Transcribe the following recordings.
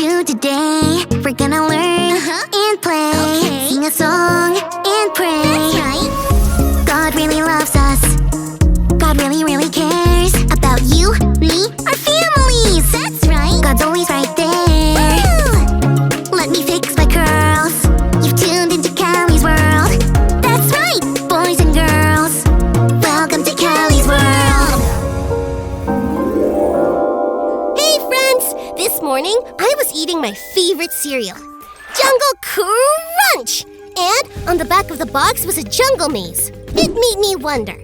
do today. We're gonna learn and play, sing a song and pray. That's right. God really loves us. God really, really cares about you, me, our families. That's right. God's always right there. Woo! Let me fix my curls. You've tuned into Callie's world. That's right, boys and girls. Welcome to Callie's world. Hey, friends! This morning, I was eating my favorite cereal, Jungle Crunch! And on the back of the box was a jungle maze. It made me wonder.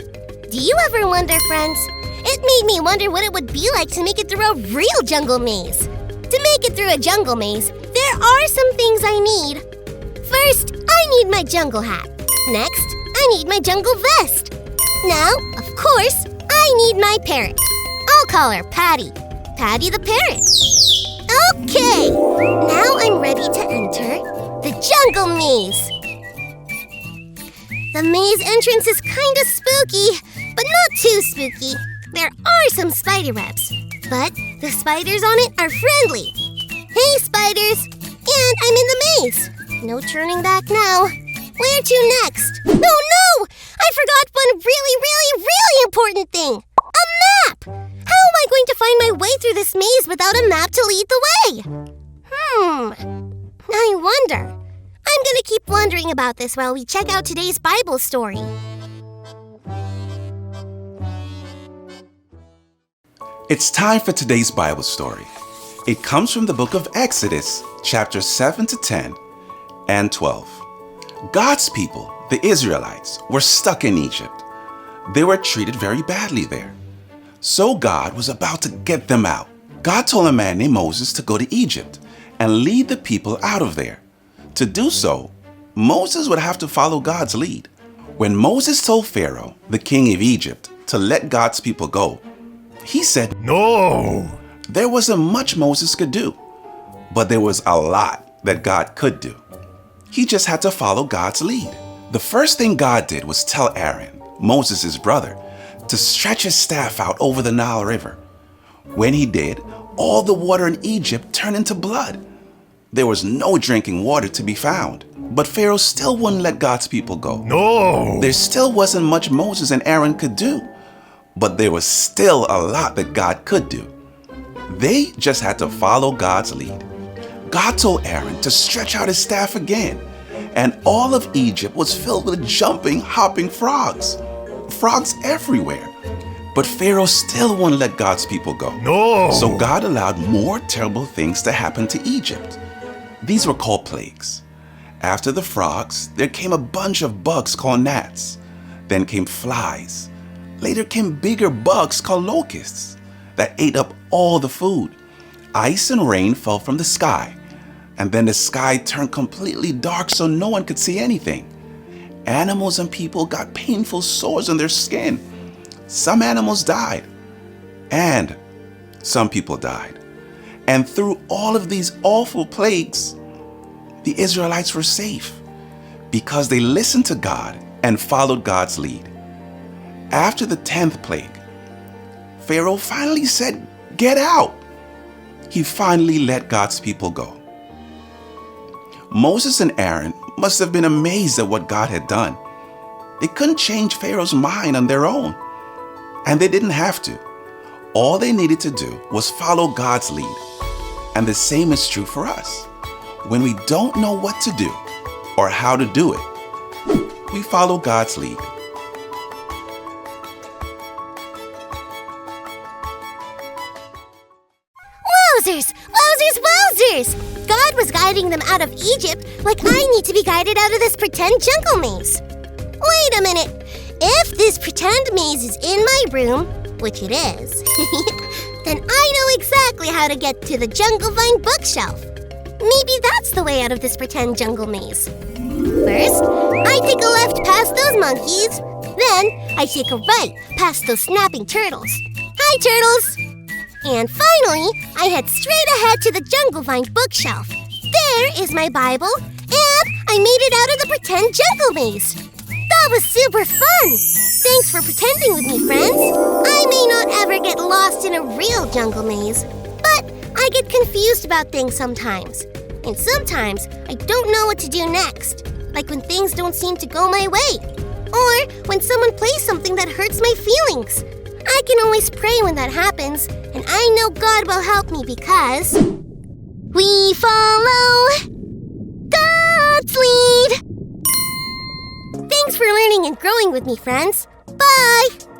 Do you ever wonder, friends? It made me wonder what it would be like to make it through a real jungle maze. To make it through a jungle maze, there are some things I need. First, I need my jungle hat. Next, I need my jungle vest. Now, of course, I need my parrot. I'll call her Patty. Patty the parrot. Okay, now I'm ready to enter the jungle maze. The maze entrance is kind of spooky, but not too spooky. There are some spider webs, but the spiders on it are friendly. Hey, spiders! And I'm in the maze. No turning back now. Where to next? Oh no! I forgot one really important thing. A map! How am I going to find my way through this maze without a map to lead the way? I wonder. I'm gonna keep wondering about this while we check out today's Bible story. It's time for today's Bible story. It comes from the book of Exodus, chapters 7 to 10 and 12. God's people, the Israelites, were stuck in Egypt. They were treated very badly there. So God was about to get them out. God told a man named Moses to go to Egypt and lead the people out of there. To do so, Moses would have to follow God's lead. When Moses told Pharaoh, the king of Egypt, to let God's people go, he said, No! There wasn't much Moses could do, but there was a lot that God could do. He just had to follow God's lead. The first thing God did was tell Aaron, Moses' brother, to stretch his staff out over the Nile River. When he did, all the water in Egypt turned into blood. There was no drinking water to be found, but Pharaoh still wouldn't let God's people go. No! There still wasn't much Moses and Aaron could do, but there was still a lot that God could do. They just had to follow God's lead. God told Aaron to stretch out his staff again, and all of Egypt was filled with jumping, hopping frogs. Frogs everywhere. But Pharaoh still wouldn't let God's people go. No! So God allowed more terrible things to happen to Egypt. These were called plagues. After the frogs, there came a bunch of bugs called gnats. Then came flies. Later came bigger bugs called locusts that ate up all the food. Ice and rain fell from the sky, and then the sky turned completely dark so no one could see anything. Animals and people got painful sores on their skin. Some animals died, and some people died. And through all of these awful plagues, the Israelites were safe because they listened to God and followed God's lead. After the 10th plague, Pharaoh finally said, "Get out." He finally let God's people go. Moses and Aaron must have been amazed at what God had done. They couldn't change Pharaoh's mind on their own, and they didn't have to. All they needed to do was follow God's lead. And the same is true for us. When we don't know what to do or how to do it, we follow God's lead. Wowzers! God was guiding them out of Egypt like I need to be guided out of this pretend jungle maze. Wait a minute. If this pretend maze is in my room, which it is, then I know exactly how to get to the Jungle Vine bookshelf. Maybe that's the way out of this pretend jungle maze. First, I take a left past those monkeys. Then, I take a right past those snapping turtles. Hi, turtles! And finally, I head straight ahead to the Jungle Vine bookshelf. There is my Bible, and I made it out of the pretend jungle maze. That was super fun! Thanks for pretending with me, friends. I may not ever get lost in a real jungle maze, but I get confused about things sometimes. And sometimes I don't know what to do next, like when things don't seem to go my way. Or when someone plays something that hurts my feelings. I can always pray when that happens, and I know God will help me because we follow God's lead. Thanks for learning and growing with me, friends. Bye!